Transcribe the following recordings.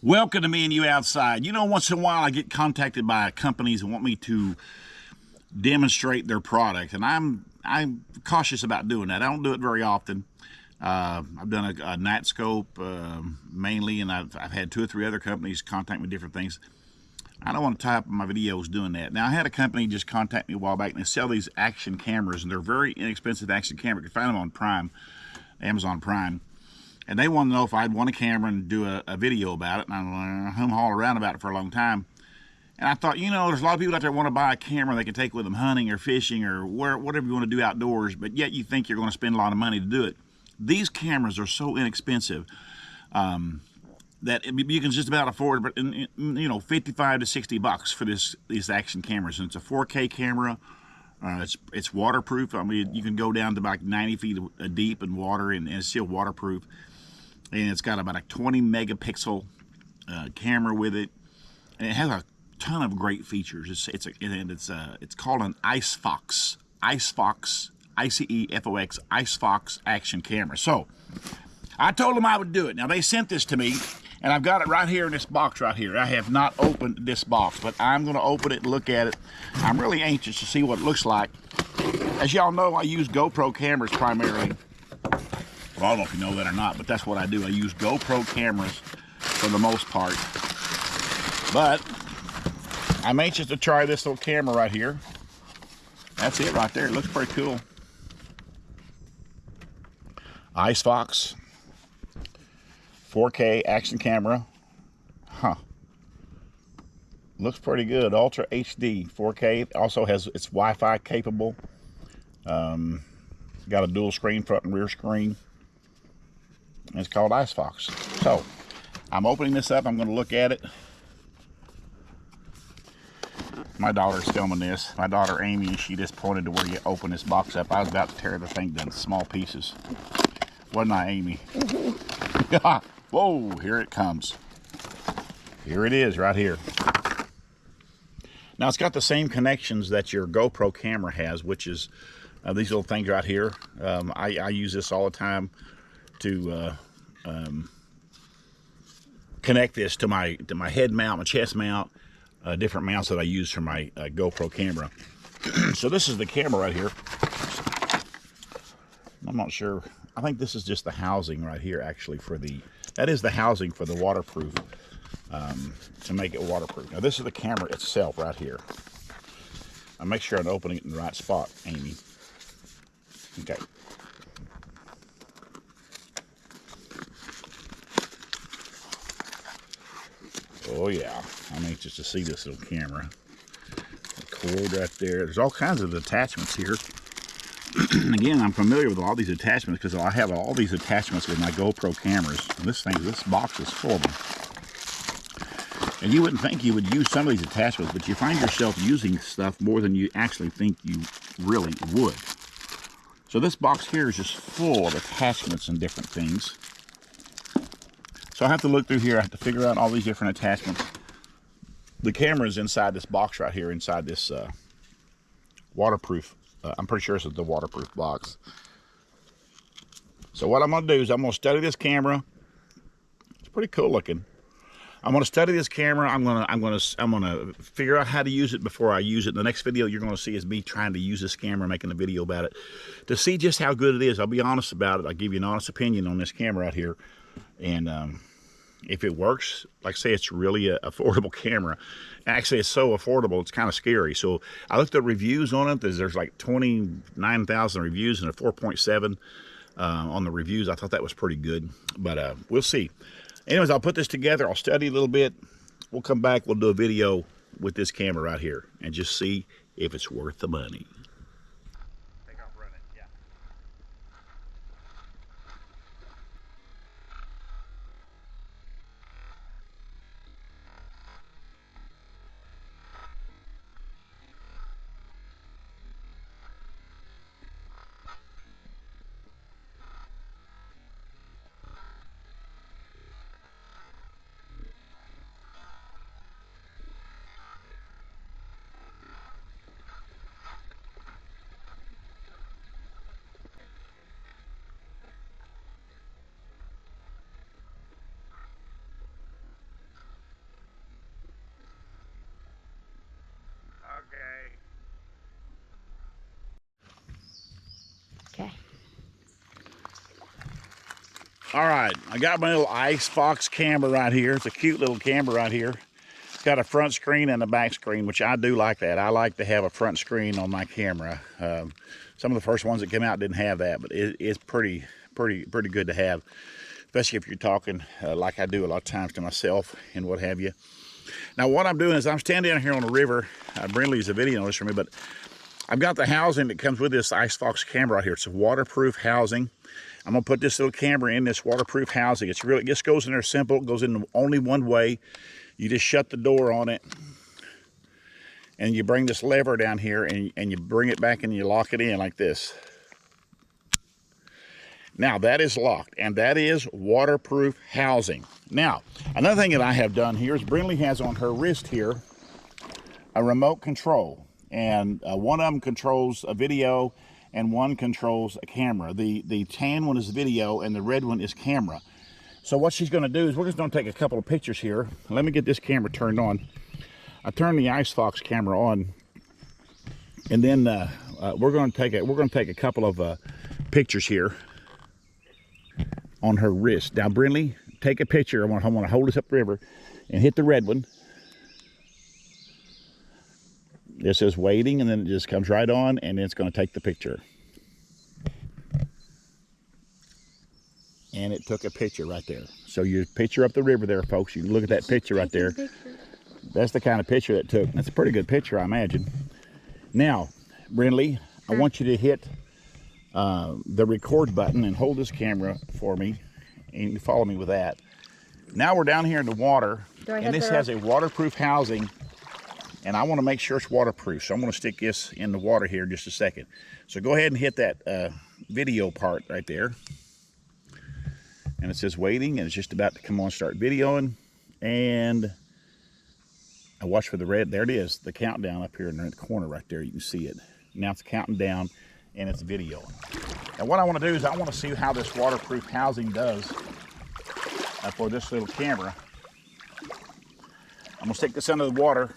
Welcome to Me and You Outside. You know, once in a while I get contacted by companies and want me to demonstrate their product, and I'm cautious about doing that. I don't do it very often. I've done a night scope mainly, and I've had 2 or 3 other companies contact me with different things. I don't want to tie up my videos doing that. Now, I had a company just contact me a while back, and they sell these action cameras, and they're very inexpensive action cameras. You can find them on Prime, Amazon Prime. And they want to know if I'd want a camera and do a video about it. And I'm hum-haul around about it for a long time. And I thought, you know, there's a lot of people out there want to buy a camera they can take with them hunting or fishing or whatever you want to do outdoors, but yet you think you're going to spend a lot of money to do it. These cameras are so inexpensive that you can just about afford, but you know, $55 to $60 for these action cameras. And it's a 4K camera. It's waterproof. I mean, you can go down to about 90 feet deep in water, and it's still waterproof. And it's got about a 20 megapixel camera with it, and it has a ton of great features. It's called an ICEFOX, ICEFOX, ICEFOX action camera. So I told them I would do it. Now they sent this to me, and I've got it right here in this box right here. I have not opened this box, but I'm going to open it and look at it. I'm really anxious to see what it looks like. As y'all know, I use GoPro cameras primarily. Well, I don't know if you know that or not, but that's what I do. I use GoPro cameras for the most part. But I'm anxious to try this little camera right here. That's it right there. It looks pretty cool. ICEFOX 4K action camera. Huh. Looks pretty good. Ultra HD 4K. It also has, it's Wi-Fi capable. Got a dual screen, front and rear screen. It's called ICEFOX. So I'm opening this up. I'm going to look at it. My daughter's filming this. My daughter Amy, she just pointed to where you open this box up. I was about to tear the thing into small pieces. Wasn't I, Amy? Whoa, here it comes. Here it is right here. Now it's got the same connections that your GoPro camera has, which is these little things right here. I use this all the time to connect this to my head mount, my chest mount, different mounts that I use for my GoPro camera. So this is the camera right here. I'm not sure. I think this is just the housing right here, actually, that is the housing for the waterproof, to make it waterproof. Now this is the camera itself right here. I'll make sure I'm opening it in the right spot, Amy. Okay. Oh yeah, I'm anxious to see this little camera. The cord right there. There's all kinds of attachments here. Again, I'm familiar with all these attachments because I have all these attachments with my GoPro cameras. And this box is full of them. And you wouldn't think you would use some of these attachments, but you find yourself using stuff more than you actually think you really would. So this box here is just full of attachments and different things. So I have to look through here. I have to figure out all these different attachments. The camera is inside this box right here, inside this waterproof. I'm pretty sure this is the waterproof box. So what I'm going to do is I'm going to study this camera. It's pretty cool looking. I'm going to study this camera. I'm going to figure out how to use it before I use it. The next video you're going to see is me trying to use this camera, making a video about it, to see just how good it is. I'll be honest about it. I'll give you an honest opinion on this camera out here. And if it works, like I say, it's really an affordable camera. Actually, it's so affordable, it's kind of scary. So I looked at reviews on it. There's like 29,000 reviews and a 4.7 on the reviews. I thought that was pretty good, but we'll see. Anyways, I'll put this together. I'll study a little bit. We'll come back. We'll do a video with this camera right here and just see if it's worth the money. Take off running, yeah. All right, I got my little ICEFOX camera right here. It's a cute little camera right here. It's got a front screen and a back screen, which I do like that. I like to have a front screen on my camera. Some of the first ones that came out didn't have that, but it's pretty good to have, especially if you're talking like I do a lot of times to myself and what have you. Now, what I'm doing is I'm standing down here on the river. Brindley's a video notice for me, but I've got the housing that comes with this ICEFOX camera right here. It's a waterproof housing. I'm gonna put this little camera in this waterproof housing. It just goes in there simple. It goes in only one way. You just shut the door on it, and you bring this lever down here, and you bring it back and you lock it in like this. Now that is locked, and that is waterproof housing. Now, another thing that I have done here is Brindley has on her wrist here a remote control, and one of them controls a video and one controls a camera. The tan one is video and the red one is camera. So what she's going to do is we're just going to take a couple of pictures here. Let me get this camera turned on. I turned the ICEFOX camera on, and then we're going to take a couple of pictures here on her wrist. Now, Brindley, take a picture. I want to hold this up the river and hit the red one. This is waiting, and then it just comes right on, and then it's going to take the picture. And it took a picture right there. So you picture up the river there, folks. You can look at that picture right there. That's the kind of picture that took. That's a pretty good picture, I imagine. Now, Brindley, I want you to hit the record button and hold this camera for me, and you follow me with that. Now we're down here in the water, and this has a waterproof housing, and I want to make sure it's waterproof. So I'm going to stick this in the water here in just a second. So go ahead and hit that video part right there. And it says waiting, and it's just about to come on, start videoing. And I watch for the red. There it is, the countdown up here in the corner right there. You can see it. Now it's counting down, and it's videoing. And what I want to do is I want to see how this waterproof housing does for this little camera. I'm going to stick this under the water.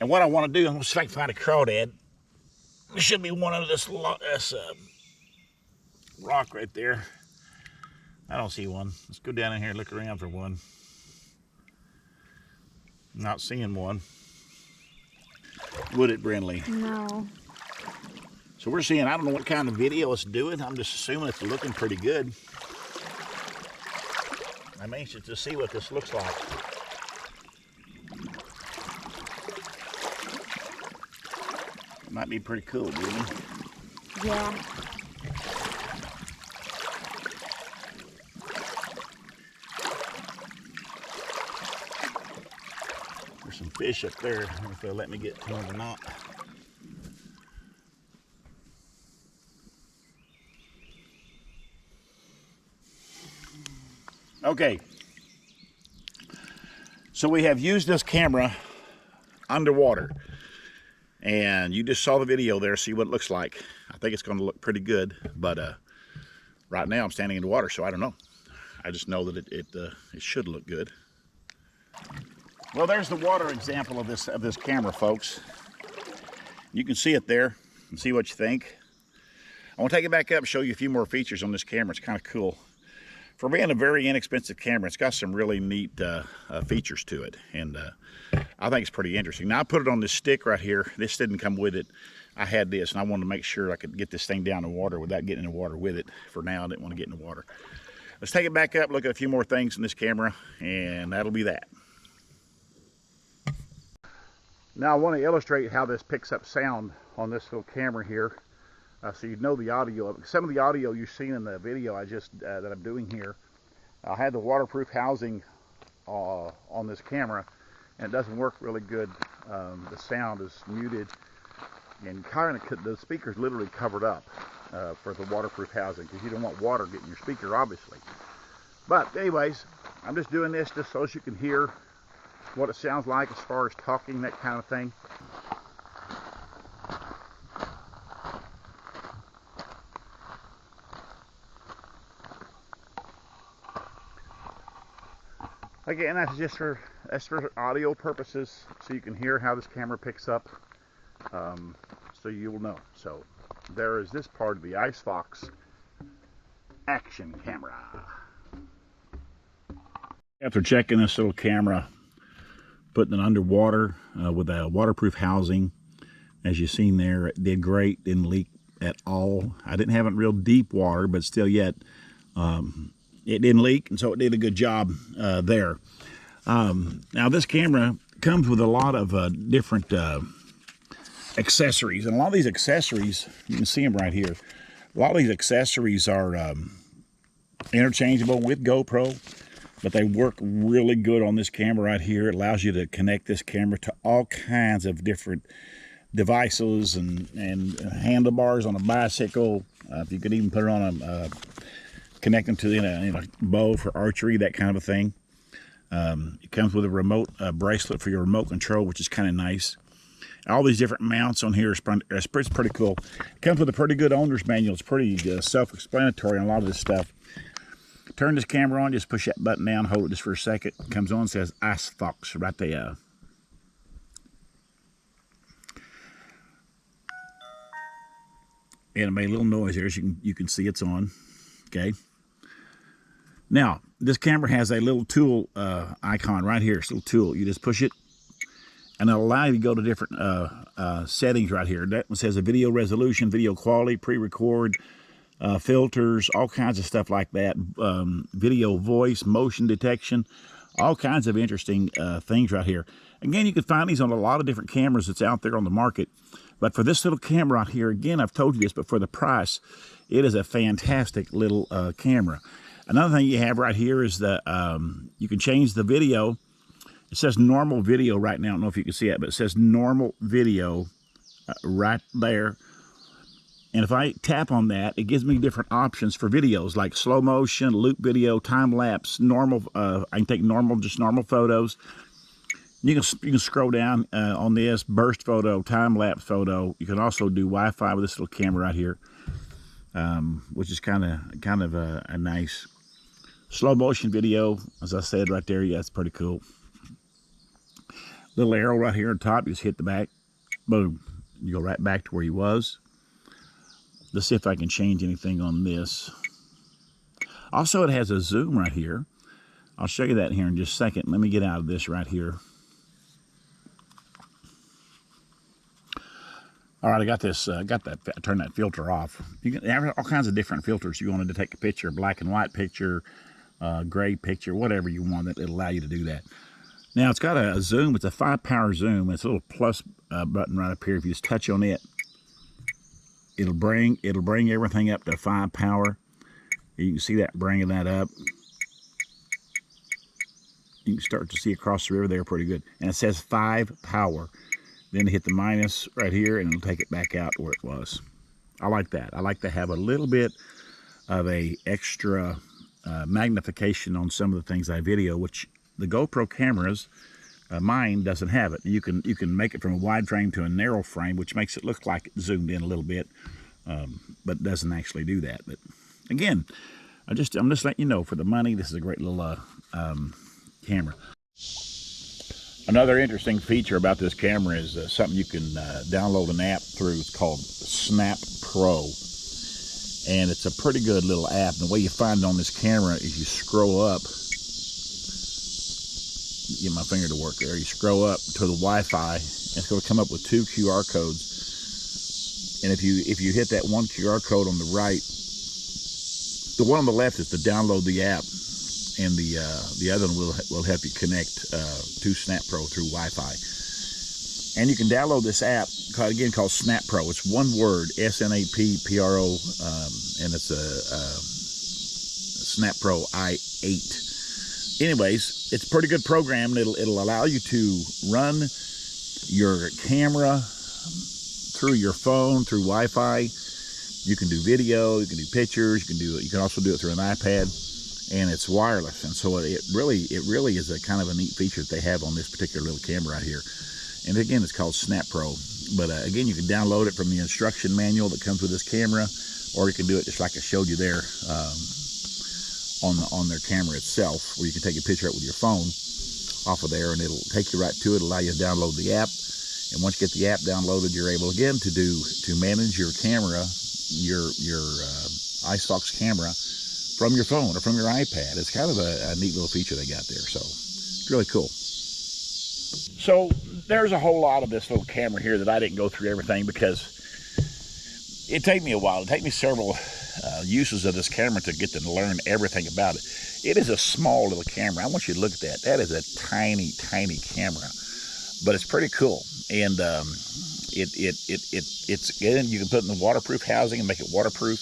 And what I want to do, I'm going to see if I can find a crawdad. There should be one under this rock right there. I don't see one. Let's go down in here and look around for one. Not seeing one. Would it, Brindley? No. So we're seeing, I don't know what kind of video it's doing. I'm just assuming it's looking pretty good. I'm anxious to see what this looks like. It might be pretty cool, Brindley. Yeah. There's some fish up there. I don't know if they'll let me get to them or not. Okay. So we have used this camera underwater. And you just saw the video there, see what it looks like. I think it's going to look pretty good, but right now I'm standing in the water, so I don't know. I just know that it should look good. Well, there's the water example of this camera, folks. You can see it there and see what you think. I want to take it back up and show you a few more features on this camera. It's kind of cool. For being a very inexpensive camera, it's got some really neat features to it, and I think it's pretty interesting. Now, I put it on this stick right here. This didn't come with it. I had this, and I wanted to make sure I could get this thing down in the water without getting in the water with it. For now, I didn't want to get in the water. Let's take it back up, look at a few more things in this camera, and that'll be that. Now, I want to illustrate how this picks up sound on this little camera here. So you know the audio. Some of the audio you've seen in the video I just that I'm doing here. I had the waterproof housing on this camera, and it doesn't work really good. The sound is muted, and the speaker's literally covered up for the waterproof housing, because you don't want water getting your speaker, obviously. But anyways, I'm just doing this just so you can hear what it sounds like as far as talking, that kind of thing. Again, that's for audio purposes, so you can hear how this camera picks up, so you will know. So there is this part of the ICEFOX action camera. After checking this little camera, putting it underwater with a waterproof housing, as you've seen there, it did great, didn't leak at all. I didn't have it in real deep water, but still yet it didn't leak, and so it did a good job there. Now this camera comes with a lot of different accessories, and a lot of these accessories, you can see them right here, a lot of these accessories are interchangeable with GoPro, but they work really good on this camera right here. It allows you to connect this camera to all kinds of different devices and handlebars on a bicycle. If you could even put it on a connect them to in a bow for archery, that kind of a thing. It comes with a remote bracelet for your remote control, which is kind of nice. All these different mounts on here is pretty cool. It comes with a pretty good owner's manual. It's pretty self-explanatory on a lot of this stuff. Turn this camera on, just push that button down, hold it just for a second. It comes on, says ICEFOX right there. And it made a little noise there, so you can see it's on. Okay. Now, this camera has a little tool icon right here. It's a little tool. You just push it, and it'll allow you to go to different settings right here. That one says a video resolution, video quality, pre-record, filters, all kinds of stuff like that. Video voice, motion detection, all kinds of interesting things right here. Again, you can find these on a lot of different cameras that's out there on the market. But for this little camera out here, again, I've told you this, but for the price, it is a fantastic little camera. Another thing you have right here is that you can change the video. It says normal video right now. I don't know if you can see it, but it says normal video right there. And if I tap on that, it gives me different options for videos like slow motion, loop video, time lapse, normal. I can take just normal photos. You can scroll down on this, burst photo, time lapse photo. You can also do Wi-Fi with this little camera right here, which is kind of a nice slow motion video. As I said right there, yeah, it's pretty cool. Little arrow right here on top. You just hit the back, boom. You go right back to where you was. Let's see if I can change anything on this. Also, it has a zoom right here. I'll show you that here in just a second. Let me get out of this right here. All right, I got this. Turn that filter off. You can have all kinds of different filters. You wanted to take a picture, black and white picture, gray picture, whatever you want. It'll allow you to do that. Now it's got a zoom. It's a 5-power zoom. It's a little plus button right up here. If you just touch on it, it'll bring everything up to 5 power. You can see that bringing that up. You can start to see across the river there pretty good. And it says 5 power. Then hit the minus right here, and it'll take it back out where it was. I like that. I like to have a little bit of a extra magnification on some of the things I video, which the GoPro cameras, mine doesn't have it. You can make it from a wide frame to a narrow frame, which makes it look like it zoomed in a little bit, but doesn't actually do that. But again, I'm just letting you know, for the money, this is a great little camera. Another interesting feature about this camera is something you can download an app through. It's called Snap Pro, and it's a pretty good little app. And the way you find it on this camera is you scroll up. Get my finger to work there. You scroll up to the Wi-Fi, and it's going to come up with 2 QR codes. And if you hit that one QR code on the right, the one on the left is to download the app, and the other one will help you connect to Snap Pro through Wi-Fi. And you can download this app called Snap Pro. It's one word, SNAPPRO, and it's a Snap Pro i8. Anyways, it's a pretty good program. It'll allow you to run your camera through your phone, through Wi-Fi. You can do video, you can do pictures, you can also do it through an iPad. And it's wireless, and so it really is a kind of a neat feature that they have on this particular little camera right here. And again, it's called Snap Pro. But again, you can download it from the instruction manual that comes with this camera, or you can do it just like I showed you there on their camera itself, where you can take a picture with your phone off of there, and it'll take you right to it, allow you to download the app. And once you get the app downloaded, you're able again to manage your camera, your ICEFOX camera, from your phone or from your iPad. It's kind of a neat little feature they got there, so it's really cool. So there's a whole lot of this little camera here that I didn't go through everything because it take me a while. It take me several uses of this camera to get to learn everything about it. It is a small little camera. I want you to look at that. That is a tiny, tiny camera, but it's pretty cool. And it's good. You can put it in the waterproof housing and make it waterproof.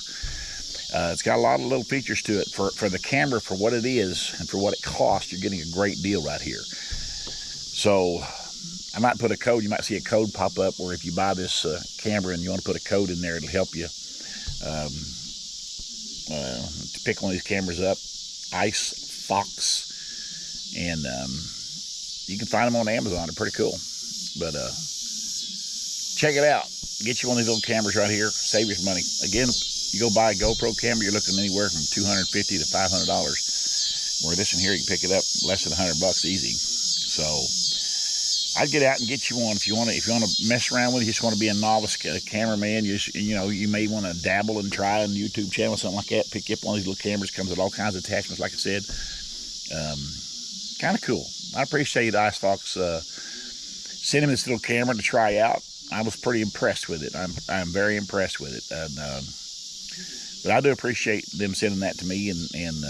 It's got a lot of little features to it. For the camera, for what it is and for what it costs, you're getting a great deal right here. So I might put a code. You might see a code pop up, or if you buy this camera and you want to put a code in there, it'll help you to pick one of these cameras up. ICEFOX, and you can find them on Amazon. They're pretty cool. But check it out. Get you one of these little cameras right here. Save you some money. Again, you go buy a GoPro camera, you're looking anywhere from $250 to $500. Where this one here, you can pick it up less than $100 easy. So I'd get out and get you one if you want to mess around with it. You just want to be a novice cameraman. You may want to dabble and try on YouTube channel, something like that. Pick up one of these little cameras. Comes with all kinds of attachments, like I said. Kind of cool. I appreciate ICEFOX sending me this little camera to try out. I was pretty impressed with it. I'm very impressed with it. But I do appreciate them sending that to me, and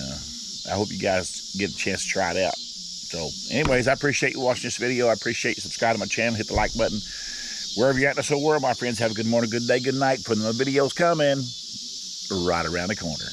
I hope you guys get a chance to try it out. So anyways, I appreciate you watching this video. I appreciate you subscribing to my channel. Hit the like button. Wherever you're at in this whole world, my friends, have a good morning, good day, good night. For the videos coming right around the corner.